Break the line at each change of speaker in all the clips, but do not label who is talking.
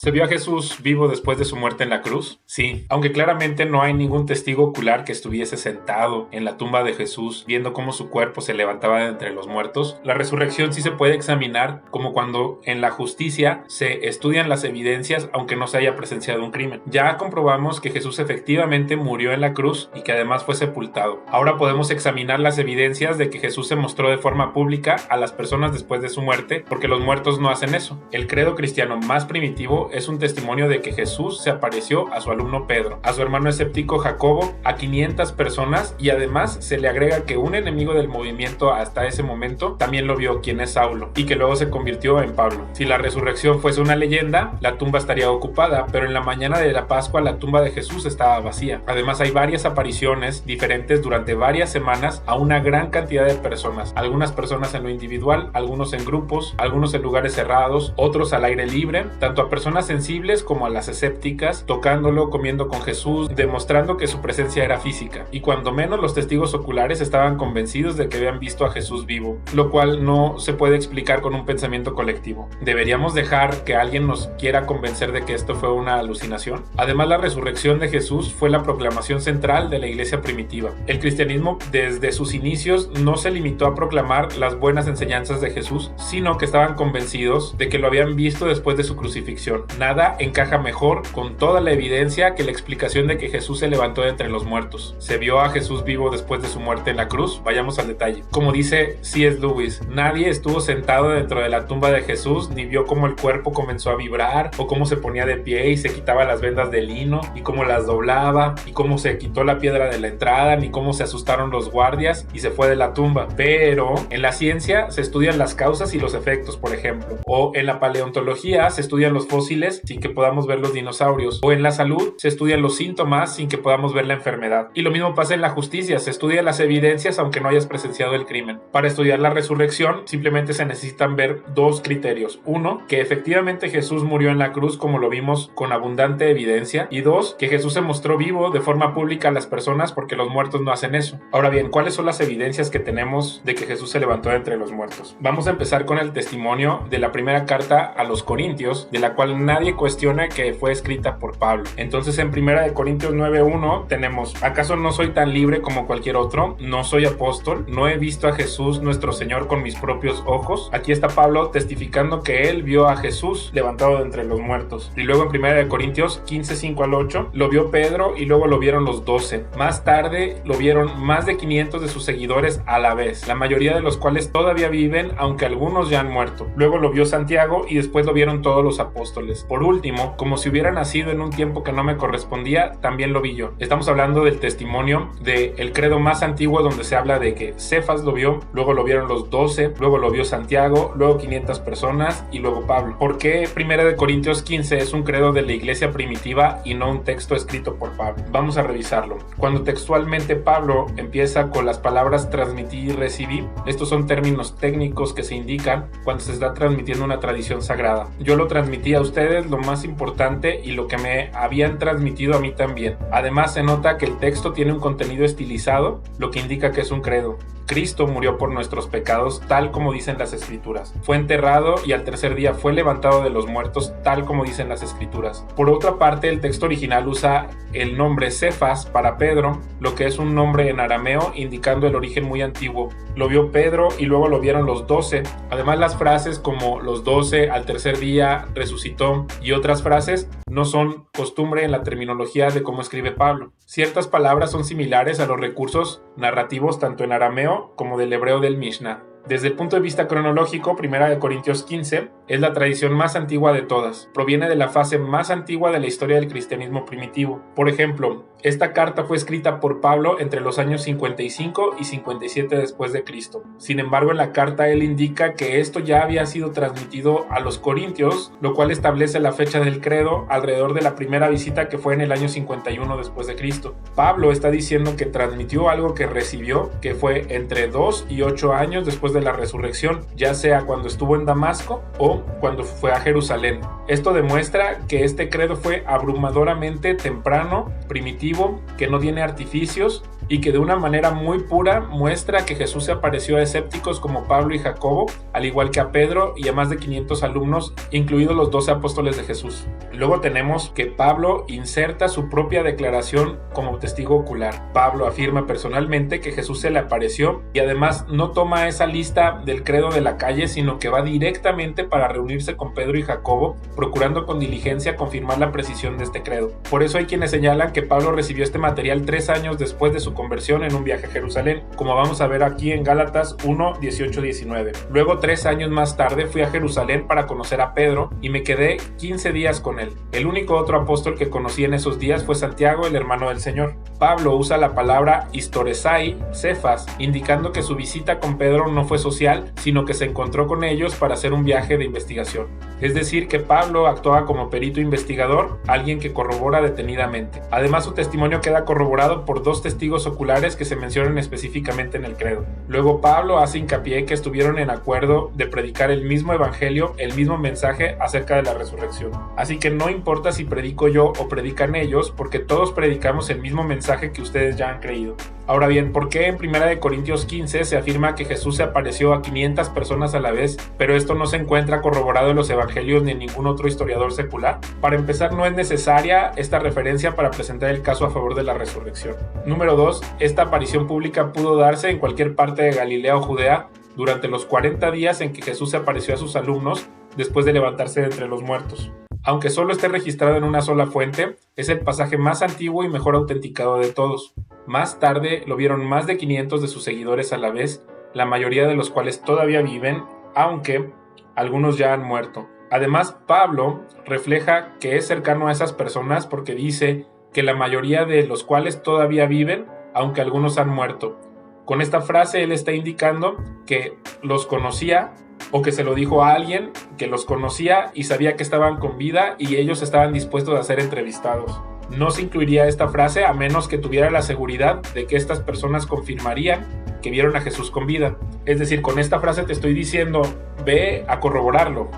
¿Se vio a Jesús vivo después de su muerte en la cruz? Sí, aunque claramente no hay ningún testigo ocular que estuviese sentado en la tumba de Jesús viendo cómo su cuerpo se levantaba de entre los muertos, la resurrección sí se puede examinar como cuando en la justicia se estudian las evidencias aunque no se haya presenciado un crimen. Ya comprobamos que Jesús efectivamente murió en la cruz y que además fue sepultado. Ahora podemos examinar las evidencias de que Jesús se mostró de forma pública a las personas después de su muerte, porque los muertos no hacen eso. El credo cristiano más primitivo es un testimonio de que Jesús se apareció a su alumno Pedro, a su hermano escéptico Jacobo, a 500 personas, y además se le agrega que un enemigo del movimiento hasta ese momento también lo vio, quien es Saulo, y que luego se convirtió en Pablo. Si la resurrección fuese una leyenda, la tumba estaría ocupada, pero en la mañana de la Pascua la tumba de Jesús estaba vacía. Además hay varias apariciones diferentes durante varias semanas a una gran cantidad de personas, algunas personas en lo individual, algunos en grupos, algunos en lugares cerrados, otros al aire libre, tanto a personas sensibles como a las escépticas, tocándolo, comiendo con Jesús, demostrando que su presencia era física. Y cuando menos los testigos oculares estaban convencidos de que habían visto a Jesús vivo, lo cual no se puede explicar con un pensamiento colectivo. ¿Deberíamos dejar que alguien nos quiera convencer de que esto fue una alucinación? Además, la resurrección de Jesús fue la proclamación central de la iglesia primitiva. El cristianismo desde sus inicios no se limitó a proclamar las buenas enseñanzas de Jesús, sino que estaban convencidos de que lo habían visto después de su crucifixión. Nada encaja mejor con toda la evidencia que la explicación de que Jesús se levantó de entre los muertos. ¿Se vio a Jesús vivo después de su muerte en la cruz? Vayamos al detalle. Como dice C.S. Lewis, nadie estuvo sentado dentro de la tumba de Jesús ni vio cómo el cuerpo comenzó a vibrar o cómo se ponía de pie y se quitaba las vendas de lino y cómo las doblaba y cómo se quitó la piedra de la entrada ni cómo se asustaron los guardias y se fue de la tumba. Pero en la ciencia se estudian las causas y los efectos, por ejemplo, o en la paleontología se estudian los fósiles sin que podamos ver los dinosaurios, o en la salud se estudian los síntomas sin que podamos ver la enfermedad. Y lo mismo pasa en la justicia, se estudian las evidencias aunque no hayas presenciado el crimen. Para estudiar la resurrección simplemente se necesitan ver dos criterios: uno, que efectivamente Jesús murió en la cruz como lo vimos con abundante evidencia, y dos, que Jesús se mostró vivo de forma pública a las personas, porque los muertos no hacen eso. Ahora bien, ¿cuáles son las evidencias que tenemos de que Jesús se levantó de entre los muertos? Vamos a empezar con el testimonio de la primera carta a los Corintios, de la cual nadie cuestiona que fue escrita por Pablo. Entonces en 1 Corintios 9:1 tenemos: ¿acaso no soy tan libre como cualquier otro? ¿No soy apóstol? ¿No he visto a Jesús nuestro Señor con mis propios ojos? Aquí está Pablo testificando que él vio a Jesús levantado de entre los muertos. Y luego en 1 Corintios 15:5-8 lo vio Pedro y luego lo vieron los 12. Más tarde lo vieron más de 500 de sus seguidores a la vez, la mayoría de los cuales todavía viven, aunque algunos ya han muerto. Luego lo vio Santiago y después lo vieron todos los apóstoles. Por último, como si hubiera nacido en un tiempo que no me correspondía, también lo vi yo. Estamos hablando del testimonio del credo más antiguo, donde se habla de que Cefas lo vio, luego lo vieron los 12, luego lo vio Santiago, luego 500 personas y luego Pablo. ¿Por qué 1 Corintios 15 es un credo de la iglesia primitiva y no un texto escrito por Pablo? Vamos a revisarlo. Cuando textualmente Pablo empieza con las palabras transmití y recibí, estos son términos técnicos que se indican cuando se está transmitiendo una tradición sagrada. Yo lo transmití a ustedes, lo más importante, y lo que me habían transmitido a mí también. Además se nota que el texto tiene un contenido estilizado, lo que indica que es un credo. Cristo murió por nuestros pecados, tal como dicen las escrituras. Fue enterrado y al tercer día fue levantado de los muertos, tal como dicen las escrituras. Por otra parte, el texto original usa el nombre Cefas para Pedro, lo que es un nombre en arameo indicando el origen muy antiguo. Lo vio Pedro y luego lo vieron los 12. Además, las frases como los 12, al tercer día resucitó y otras frases no son costumbre en la terminología de cómo escribe Pablo. Ciertas palabras son similares a los recursos narrativos tanto en arameo como del hebreo del Mishnah. Desde el punto de vista cronológico, 1 Corintios 15 es la tradición más antigua de todas. Proviene de la fase más antigua de la historia del cristianismo primitivo. Por ejemplo, esta carta fue escrita por Pablo entre los años 55 y 57 después de Cristo. Sin embargo, en la carta él indica que esto ya había sido transmitido a los corintios, lo cual establece la fecha del credo alrededor de la primera visita, que fue en el año 51 después de Cristo. Pablo está diciendo que transmitió algo que recibió, que fue entre 2 y 8 años después de la resurrección, ya sea cuando estuvo en Damasco o cuando fue a Jerusalén. Esto demuestra que este credo fue abrumadoramente temprano, primitivo, que no tiene artificios y que de una manera muy pura muestra que Jesús se apareció a escépticos como Pablo y Jacobo, al igual que a Pedro y a más de 500 alumnos, incluidos los 12 apóstoles de Jesús. Luego tenemos que Pablo inserta su propia declaración como testigo ocular. Pablo afirma personalmente que Jesús se le apareció y además no toma esa lista del credo de la calle, sino que va directamente para reunirse con Pedro y Jacobo, procurando con diligencia confirmar la precisión de este credo. Por eso hay quienes señalan que Pablo recibió este material 3 años después de su conversión en un viaje a Jerusalén, como vamos a ver aquí en Gálatas 1, 18-19. Luego 3 años más tarde fui a Jerusalén para conocer a Pedro y me quedé 15 días con él. El único otro apóstol que conocí en esos días fue Santiago, el hermano del Señor. Pablo usa la palabra historesai, Cefas, indicando que su visita con Pedro no fue social, sino que se encontró con ellos para hacer un viaje de investigación. Es decir, que Pablo actuaba como perito investigador, alguien que corrobora detenidamente. Además, su testimonio queda corroborado por 2 testigos oculares que se mencionan específicamente en el credo. Luego, Pablo hace hincapié que estuvieron en acuerdo de predicar el mismo evangelio, el mismo mensaje acerca de la resurrección. Así que no importa si predico yo o predican ellos, porque todos predicamos el mismo mensaje que ustedes ya han creído. Ahora bien, ¿por qué en 1 Corintios 15 se afirma que Jesús se apareció a 500 personas a la vez, pero esto no se encuentra corroborado en los evangelios ni en ningún otro historiador secular? Para empezar, no es necesaria esta referencia para presentar el caso a favor de la resurrección. Número 2, esta aparición pública pudo darse en cualquier parte de Galilea o Judea durante los 40 días en que Jesús se apareció a sus alumnos después de levantarse de entre los muertos. Aunque solo esté registrado en una sola fuente, es el pasaje más antiguo y mejor autenticado de todos. Más tarde lo vieron más de 500 de sus seguidores a la vez, la mayoría de los cuales todavía viven, aunque algunos ya han muerto. Además, Pablo refleja que es cercano a esas personas porque dice que la mayoría de los cuales todavía viven, aunque algunos han muerto. Con esta frase él está indicando que los conocía, o que se lo dijo a alguien que los conocía y sabía que estaban con vida y ellos estaban dispuestos a ser entrevistados. No se incluiría esta frase a menos que tuviera la seguridad de que estas personas confirmarían que vieron a Jesús con vida. Es decir, con esta frase te estoy diciendo, ve a corroborarlo.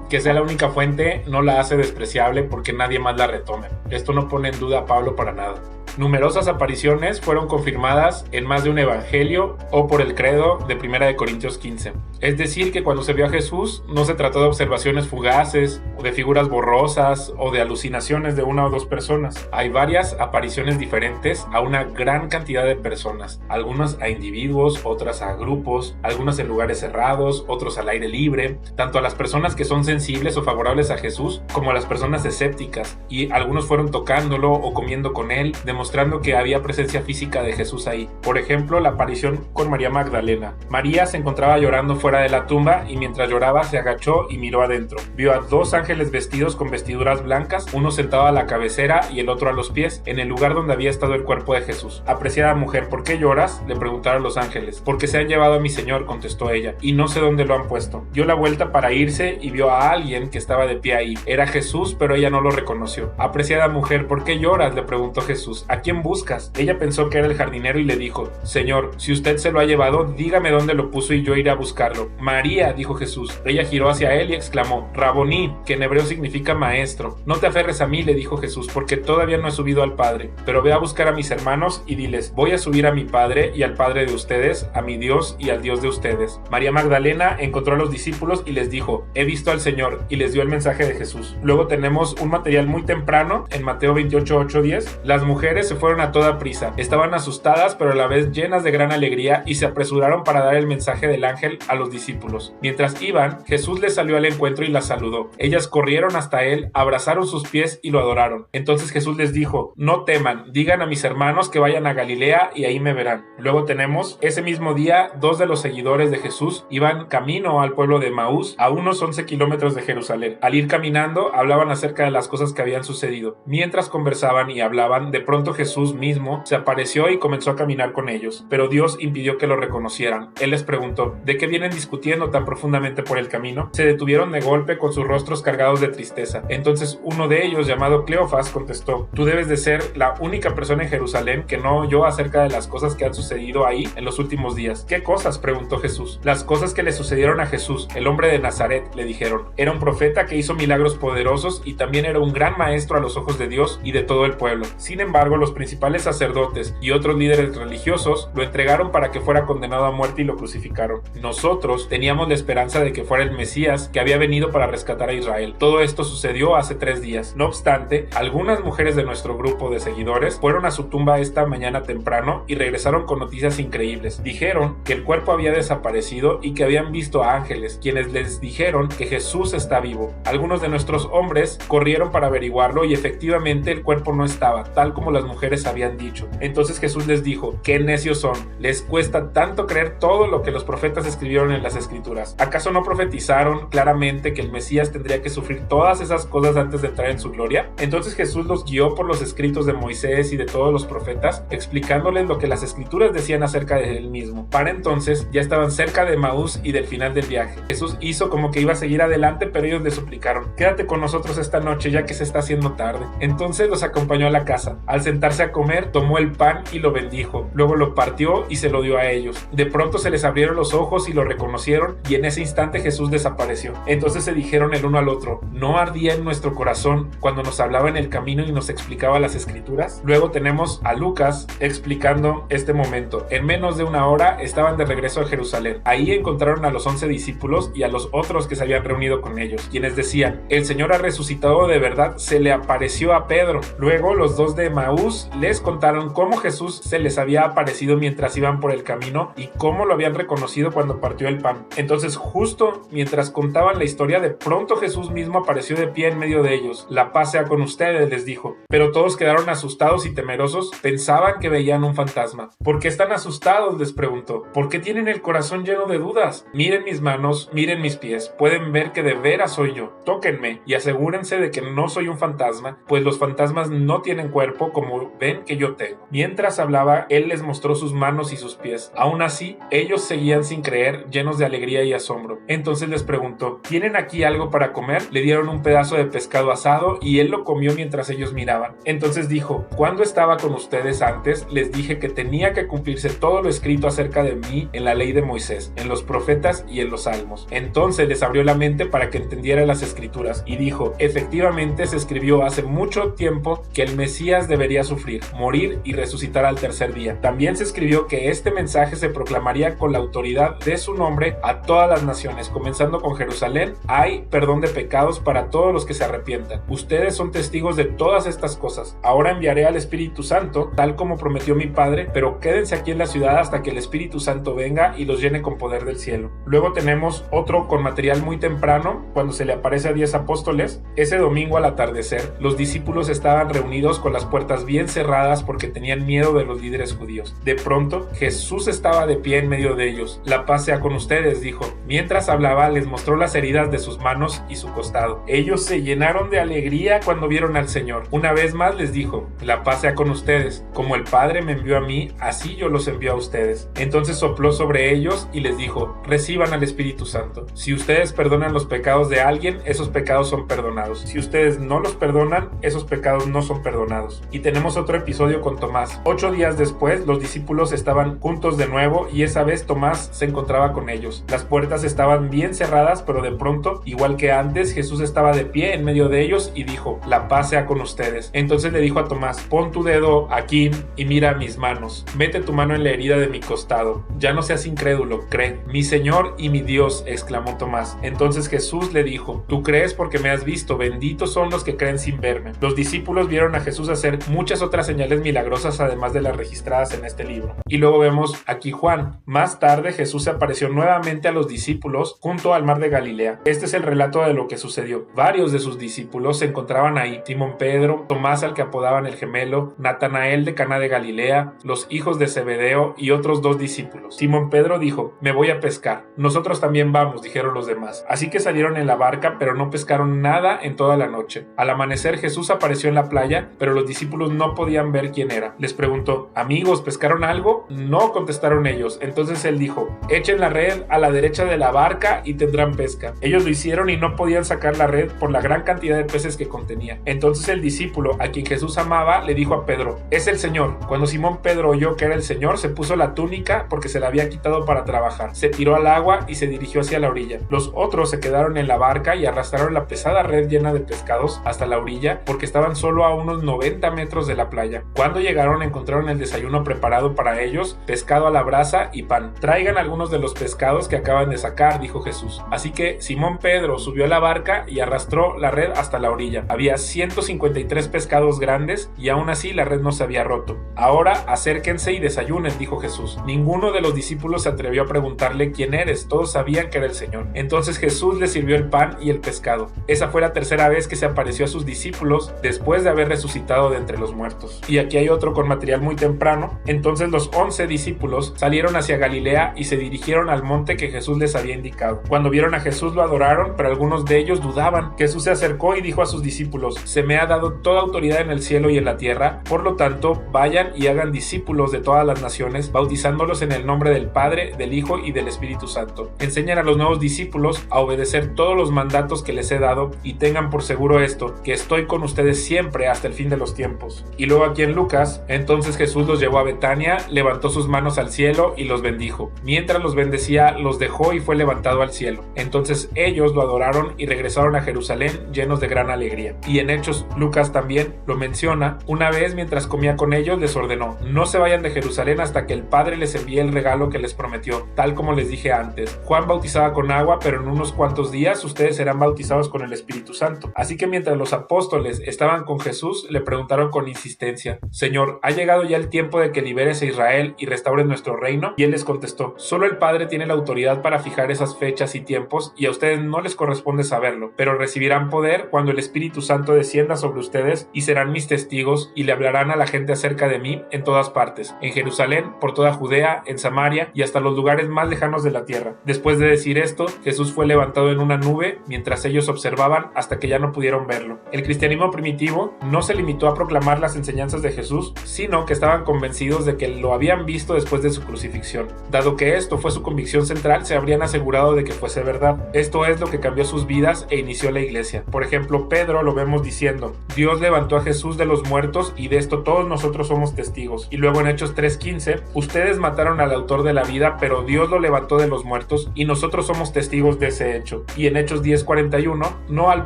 Que sea la única fuente no la hace despreciable porque nadie más la retome. Esto no pone en duda a Pablo para nada. Numerosas apariciones fueron confirmadas en más de un evangelio o por el credo de 1 Corintios 15. Es decir, que cuando se vio a Jesús no se trató de observaciones fugaces o de figuras borrosas o de alucinaciones de 1 o 2 personas. Hay varias apariciones diferentes a una gran cantidad de personas, algunas a individuos, otras a grupos, algunas en lugares cerrados, otros al aire libre, tanto a las personas que son sensibles o favorables a Jesús como a las personas escépticas, y algunos fueron tocándolo o comiendo con él, demostrando que había presencia física de Jesús ahí. Por ejemplo, la aparición con María Magdalena. María se encontraba llorando fuera de la tumba y mientras lloraba se agachó y miró adentro. Vio a 2 ángeles vestidos con vestiduras blancas, uno sentado a la cabecera y el otro a los pies, en el lugar donde había estado el cuerpo de Jesús. Apreciada mujer, ¿por qué lloras?, le preguntaron los ángeles. Porque se han llevado a mi Señor, contestó ella, y no sé dónde lo han puesto. Dio la vuelta para irse y vio a alguien que estaba de pie ahí. Era Jesús, pero ella no lo reconoció. Apreciada mujer, ¿por qué lloras?, le preguntó Jesús. ¿A quién buscas? Ella pensó que era el jardinero y le dijo, Señor, si usted se lo ha llevado, dígame dónde lo puso y yo iré a buscarlo. María, dijo Jesús. Ella giró hacia él y exclamó, Raboní, que en hebreo significa maestro. No te aferres a mí, le dijo Jesús, porque todavía no he subido al Padre, pero ve a buscar a mis hermanos y diles, voy a subir a mi Padre y al Padre de ustedes, a mi Dios y al Dios de ustedes. María Magdalena encontró a los discípulos y les dijo, he visto al Señor, y les dio el mensaje de Jesús. Luego tenemos un material muy temprano, en Mateo 28, 8, 10. Las mujeres se fueron a toda prisa, estaban asustadas pero a la vez llenas de gran alegría y se apresuraron para dar el mensaje del ángel a los discípulos. Mientras iban, Jesús les salió al encuentro y las saludó. Ellas corrieron hasta él, abrazaron sus pies y lo adoraron. Entonces Jesús les dijo, no teman, digan a mis hermanos que vayan a Galilea y ahí me verán. Luego tenemos, ese mismo día, 2 de los seguidores de Jesús iban camino al pueblo de Maús, a unos 11 kilómetros de Jerusalén. Al ir caminando, hablaban acerca de las cosas que habían sucedido. Mientras conversaban y hablaban, de pronto Jesús mismo se apareció y comenzó a caminar con ellos, pero Dios impidió que lo reconocieran. Él les preguntó, ¿de qué vienen discutiendo tan profundamente por el camino? Se detuvieron de golpe con sus rostros cargados de tristeza. Entonces uno de ellos, llamado Cleofas, contestó, tú debes de ser la única persona en Jerusalén que no oyó acerca de las cosas que han sucedido ahí en los últimos días. ¿Qué cosas?, preguntó Jesús. Las cosas que le sucedieron a Jesús, el hombre de Nazaret, le dijeron. Era un profeta que hizo milagros poderosos y también era un gran maestro a los ojos de Dios y de todo el pueblo. Sin embargo, los principales sacerdotes y otros líderes religiosos lo entregaron para que fuera condenado a muerte y lo crucificaron. Nosotros teníamos la esperanza de que fuera el Mesías que había venido para rescatar a Israel. Todo esto sucedió hace 3 días. No obstante, algunas mujeres de nuestro grupo de seguidores fueron a su tumba esta mañana temprano y regresaron con noticias increíbles. Dijeron que el cuerpo había desaparecido y que habían visto a ángeles, quienes les dijeron que Jesús está vivo. Algunos de nuestros hombres corrieron para averiguarlo y efectivamente el cuerpo no estaba, tal como las mujeres habían dicho. Entonces Jesús les dijo: «¡Qué necios son! Les cuesta tanto creer todo lo que los profetas escribieron en las Escrituras. ¿Acaso no profetizaron claramente que el Mesías tendría que sufrir todas esas cosas antes de entrar en su gloria?» Entonces Jesús los guió por los escritos de Moisés y de todos los profetas, explicándoles lo que las Escrituras decían acerca de él mismo. Para entonces ya estaban cerca de Emaús y del final del viaje. Jesús hizo como que iba a seguir adelante, pero ellos le suplicaron: «Quédate con nosotros esta noche, ya que se está haciendo tarde». Entonces los acompañó a la casa. Al sentarse a comer, tomó el pan y lo bendijo. Luego lo partió y se lo dio a ellos. De pronto se les abrieron los ojos y lo reconocieron, y en ese instante Jesús desapareció. Entonces se dijeron el uno al otro: ¿no ardía en nuestro corazón cuando nos hablaba en el camino y nos explicaba las Escrituras? Luego tenemos a Lucas explicando este momento. En menos de una hora estaban de regreso a Jerusalén. Ahí encontraron a los 11 discípulos y a los otros que se habían reunido con ellos, quienes decían: «El Señor ha resucitado de verdad, se le apareció a Pedro». Luego los 2 de Emaús les contaron cómo Jesús se les había aparecido mientras iban por el camino y cómo lo habían reconocido cuando partió el pan. Entonces, justo mientras contaban la historia, de pronto Jesús mismo apareció de pie en medio de ellos. «La paz sea con ustedes», les dijo. Pero todos quedaron asustados y temerosos, pensaban que veían un fantasma. «¿Por qué están asustados?», les preguntó. «¿Por qué tienen el corazón lleno de dudas? Miren mis manos, miren mis pies, pueden ver que de veras soy yo. Tóquenme y asegúrense de que no soy un fantasma, pues los fantasmas no tienen cuerpo como ven que yo tengo». Mientras hablaba, él les mostró sus manos y sus pies. Aún así, ellos seguían sin creer, llenos de alegría y asombro. Entonces les preguntó: «¿Tienen aquí algo para comer?». Le dieron un pedazo de pescado asado y él lo comió mientras ellos miraban. Entonces dijo: «Cuando estaba con ustedes antes, les dije que tenía que cumplirse todo lo escrito acerca de mí en la ley de Moisés, en los profetas y en los salmos». Entonces les abrió la mente para que entendiera las Escrituras y dijo: «Efectivamente se escribió hace mucho tiempo que el Mesías debería sufrir, morir y resucitar al tercer día. También se escribió que este mensaje se proclamaría con la autoridad de su nombre a todas las naciones, comenzando con Jerusalén. Hay perdón de pecados para todos los que se arrepientan. Ustedes son testigos de todas estas cosas. Ahora enviaré al Espíritu Santo, tal como prometió mi Padre, pero quédense aquí en la ciudad hasta que el Espíritu Santo venga y los llene con poder del cielo». Luego tenemos otro con material muy temprano, cuando se le aparece a 10 apóstoles. Ese domingo al atardecer, los discípulos estaban reunidos con las puertas bien cerradas porque tenían miedo de los líderes judíos. De pronto, Jesús estaba de pie en medio de ellos. «La paz sea con ustedes», dijo. Mientras hablaba, les mostró las heridas de sus manos y su costado. Ellos se llenaron de alegría cuando vieron al Señor. Una vez más les dijo: «La paz sea con ustedes. Como el Padre me envió a mí, así yo los envío a ustedes». Entonces sopló sobre ellos y les dijo: «Reciban al Espíritu Santo. Si ustedes perdonan los pecados de alguien, esos pecados son perdonados. Si ustedes no los perdonan, esos pecados no son perdonados». Y tenemos otro episodio con Tomás. 8 días después, los discípulos estaban juntos de nuevo y esa vez Tomás se encontraba con ellos. Las puertas estaban bien cerradas, pero de pronto, igual que antes, Jesús estaba de pie en medio de ellos y dijo: «La paz sea con ustedes». Entonces le dijo a Tomás: «Pon tu dedo aquí y mira mis manos. Mete tu mano en la herida de mi costado. Ya no seas incrédulo, cree». «Mi Señor y mi Dios», exclamó Tomás. Entonces Jesús le dijo: «Tú crees porque me has visto. Benditos son los que creen sin verme». Los discípulos vieron a Jesús hacer muchas otras señales milagrosas, además de las registradas en este libro. Y luego vemos aquí Juan. Más tarde Jesús se apareció nuevamente a los discípulos junto al mar de Galilea. Este es el relato de lo que sucedió. Varios de sus discípulos se encontraban ahí: Simón Pedro, Tomás al que apodaban el gemelo, Natanael de Caná de Galilea, los hijos de Zebedeo y otros 2 discípulos. Simón Pedro dijo: «Me voy a pescar». «Nosotros también vamos», dijeron los demás. Así que salieron en la barca, pero no pescaron nada en toda la noche. Al amanecer Jesús apareció en la playa, pero los discípulos no podían ver quién era. Les preguntó: «Amigos, ¿pescaron algo?». «No», contestaron ellos. Entonces él dijo: «Echen la red a la derecha de la barca y tendrán pesca». Ellos lo hicieron y no podían sacar la red por la gran cantidad de peces que contenía. Entonces el discípulo a quien Jesús amaba le dijo a Pedro: «Es el Señor». Cuando Simón Pedro oyó que era el Señor, se puso la túnica porque se la había quitado para trabajar. Se tiró al agua y se dirigió hacia la orilla. Los otros se quedaron en la barca y arrastraron la pesada red llena de pescados hasta la orilla porque estaban solo a unos 90 metros lejos de la playa. Cuando llegaron encontraron el desayuno preparado para ellos, pescado a la brasa y pan. Traigan algunos de los pescados que acaban de sacar, dijo Jesús. Así que Simón Pedro subió a la barca y arrastró la red hasta la orilla. Había 153 pescados grandes y aún así la red no se había roto. Ahora acérquense y desayunen, dijo Jesús. Ninguno de los discípulos se atrevió a preguntarle quién eres, todos sabían que era el Señor. Entonces Jesús les sirvió el pan y el pescado. Esa fue la tercera vez que se apareció a sus discípulos después de haber resucitado de entre los muertos. Y aquí hay otro con material muy temprano. Entonces los 11 discípulos salieron hacia Galilea y se dirigieron al monte que Jesús les había indicado. Cuando vieron a Jesús lo adoraron, pero algunos de ellos dudaban. Jesús se acercó y dijo a sus discípulos: se me ha dado toda autoridad en el cielo y en la tierra, por lo tanto vayan y hagan discípulos de todas las naciones, bautizándolos en el nombre del Padre, del Hijo y del Espíritu Santo. Enseñan a los nuevos discípulos a obedecer todos los mandatos que les he dado y tengan por seguro esto, que estoy con ustedes siempre hasta el fin de los tiempos. Y luego aquí en Lucas, entonces Jesús los llevó a Betania, levantó sus manos al cielo y los bendijo. Mientras los bendecía, los dejó y fue levantado al cielo. Entonces ellos lo adoraron y regresaron a Jerusalén llenos de gran alegría. Y en Hechos, Lucas también lo menciona. Una vez mientras comía con ellos les ordenó: no se vayan de Jerusalén hasta que el Padre les envíe el regalo que les prometió, tal como les dije antes. Juan bautizaba con agua, pero en unos cuantos días ustedes serán bautizados con el Espíritu Santo. Así que mientras los apóstoles estaban con Jesús, le preguntaron con insistencia: Señor, ¿ha llegado ya el tiempo de que liberes a Israel y restaures nuestro reino? Y él les contestó: solo el Padre tiene la autoridad para fijar esas fechas y tiempos, y a ustedes no les corresponde saberlo, pero recibirán poder cuando el Espíritu Santo descienda sobre ustedes y serán mis testigos y le hablarán a la gente acerca de mí en todas partes, en Jerusalén, por toda Judea, en Samaria y hasta los lugares más lejanos de la tierra. Después de decir esto, Jesús fue levantado en una nube mientras ellos observaban hasta que ya no pudieron verlo. El cristianismo primitivo no se limitó a proclamar las enseñanzas de Jesús, sino que estaban convencidos de que lo habían visto después de su crucifixión. Dado que esto fue su convicción central, se habrían asegurado de que fuese verdad. Esto es lo que cambió sus vidas e inició la iglesia. Por ejemplo, Pedro lo vemos diciendo: Dios levantó a Jesús de los muertos y de esto todos nosotros somos testigos. Y luego en Hechos 3:15, ustedes mataron al autor de la vida, pero Dios lo levantó de los muertos y nosotros somos testigos de ese hecho. Y en Hechos 10:41, no al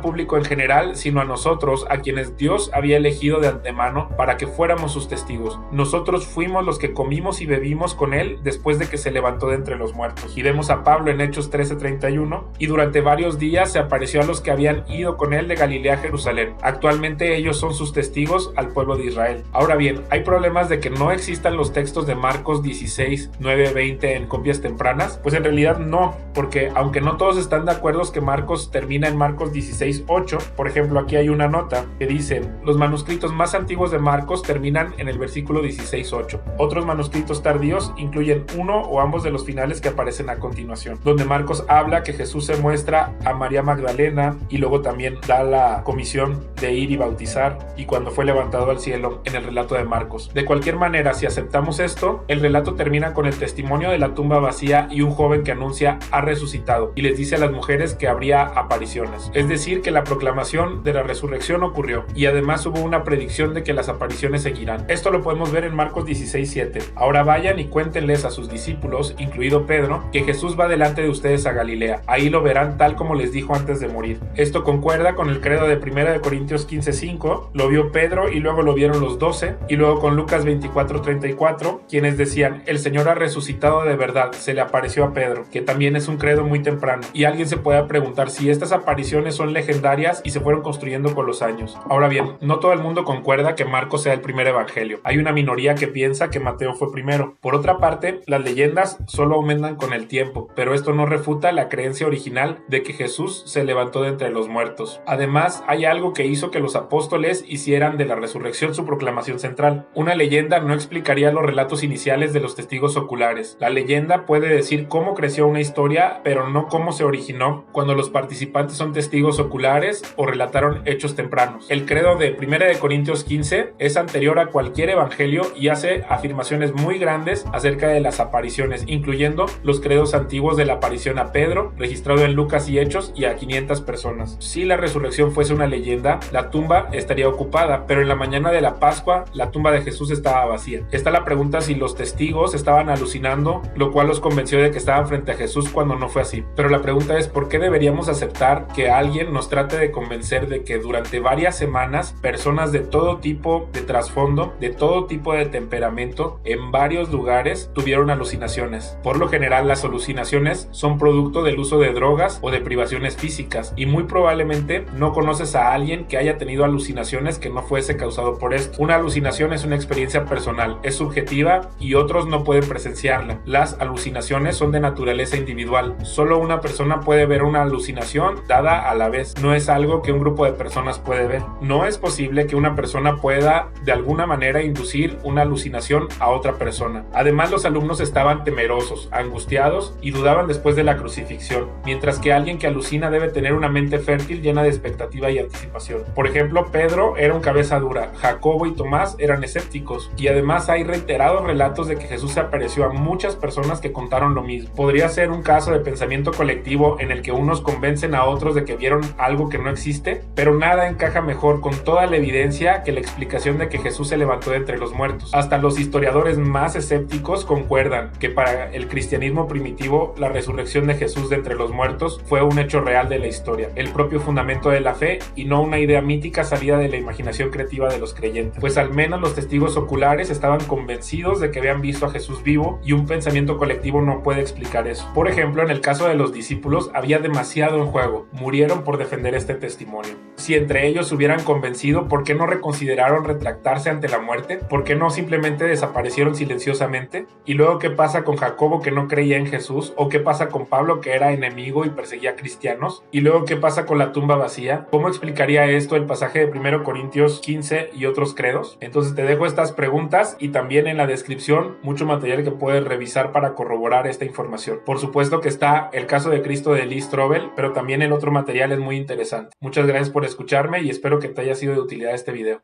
público en general, sino a nosotros, a quienes Dios había elegido de antemano para que fuéramos sus testigos. Nosotros fuimos los que comimos y bebimos con él después de que se levantó de entre los muertos. Y vemos a Pablo en Hechos 13:31, y durante varios días se apareció a los que habían ido con él de Galilea a Jerusalén. Actualmente ellos son sus testigos al pueblo de Israel. Ahora bien, hay problemas de que no existan los textos de Marcos 16, 9, 20 en copias tempranas. Pues en realidad no, porque aunque no todos están de acuerdo que Marcos termina en Marcos 16:8, por ejemplo aquí hay una nota que dice: los manuscritos más antiguos de Marcos terminan en el versículo 16:8. Otros manuscritos tardíos incluyen uno o ambos de los finales que aparecen a continuación, donde Marcos habla que Jesús se muestra a María Magdalena y luego también da la comisión de ir y bautizar, y cuando fue levantado al cielo en el relato de Marcos. De cualquier manera, si aceptamos esto, el relato termina con el testimonio de la tumba vacía y un joven que anuncia: ha resucitado, y les dice a las mujeres que habría apariciones. Es decir, que la proclamación de la resurrección ocurrió, y además hubo una predicción de que las apariciones seguirán. Esto lo podemos ver en Marcos 16:7. Ahora vayan y cuéntenles a sus discípulos, incluido Pedro, que Jesús va delante de ustedes a Galilea. Ahí lo verán tal como les dijo antes de morir. Esto concuerda con el credo de 1 Corintios 15:5. Lo vio Pedro y luego lo vieron los 12, y luego con Lucas 24:34, quienes decían: el Señor ha resucitado de verdad, se le apareció a Pedro, que también es un credo muy temprano. Y alguien se puede preguntar si estas apariciones son legendarias y se fueron construyendo con los años. Ahora bien, no todo el mundo concuerda que Marcos sea el primer evangelio. Hay una minoría que piensa que Mateo fue primero. Por otra parte, las leyendas solo aumentan con el tiempo, pero esto no refuta la creencia original de que Jesús se levantó de entre los muertos. Además, hay algo que hizo que los apóstoles hicieran de la resurrección su proclamación central. Una leyenda no explicaría los relatos iniciales de los testigos oculares. La leyenda puede decir cómo creció una historia, pero no cómo se originó cuando los participantes son testigos oculares o relataron hechos tempranos. El credo de 1 Corintios 15 es anterior a cualquier evangelio y hace afirmaciones muy grandes acerca de las apariciones, incluyendo los credos antiguos de la aparición a Pedro, registrado en Lucas y Hechos, y a 500 personas. Si la resurrección fuese una leyenda, la tumba estaría ocupada, pero en la mañana de la Pascua, la tumba de Jesús estaba vacía. Está la pregunta si los testigos estaban alucinando, lo cual los convenció de que estaban frente a Jesús cuando no fue así. Pero la pregunta es: ¿por qué deberíamos aceptar que alguien nos trate de convencer de que durante varias semanas personas de todo tipo tipo de trasfondo, de todo tipo de temperamento, en varios lugares tuvieron alucinaciones. Por lo general, las alucinaciones son producto del uso de drogas o de privaciones físicas, y muy probablemente no conoces a alguien que haya tenido alucinaciones que no fuese causado por esto. Una alucinación es una experiencia personal, es subjetiva y otros no pueden presenciarla. Las alucinaciones son de naturaleza individual. Solo una persona puede ver una alucinación dada a la vez. No es algo que un grupo de personas puede ver. No es posible que una persona pueda de alguna manera inducir una alucinación a otra persona. Además, los alumnos estaban temerosos, angustiados y dudaban después de la crucifixión, mientras que alguien que alucina debe tener una mente fértil llena de expectativa y anticipación. Por ejemplo, Pedro era un cabeza dura, Jacobo y Tomás eran escépticos, y además hay reiterados relatos de que Jesús se apareció a muchas personas que contaron lo mismo. Podría ser un caso de pensamiento colectivo en el que unos convencen a otros de que vieron algo que no existe, pero nada encaja mejor con toda la evidencia que la explicación de que Jesús se levantó de entre los muertos. Hasta los historiadores más escépticos concuerdan que para el cristianismo primitivo la resurrección de Jesús de entre los muertos fue un hecho real de la historia, el propio fundamento de la fe y no una idea mítica salida de la imaginación creativa de los creyentes, pues al menos los testigos oculares estaban convencidos de que habían visto a Jesús vivo, y un pensamiento colectivo no puede explicar eso. Por ejemplo, en el caso de los discípulos había demasiado en juego, murieron por defender este testimonio. Si entre ellos se hubieran convencido, ¿por qué no reconsideraron retractarse ante la muerte? ¿Por qué no simplemente desaparecieron silenciosamente? ¿Y luego qué pasa con Jacobo, que no creía en Jesús? ¿O qué pasa con Pablo, que era enemigo y perseguía a cristianos? ¿Y luego qué pasa con la tumba vacía? ¿Cómo explicaría esto el pasaje de 1 Corintios 15 y otros credos? Entonces te dejo estas preguntas y también en la descripción mucho material que puedes revisar para corroborar esta información. Por supuesto que está el caso de Cristo de Lee Strobel, pero también el otro material es muy interesante. Muchas gracias por escucharme y espero que te haya sido de utilidad este video.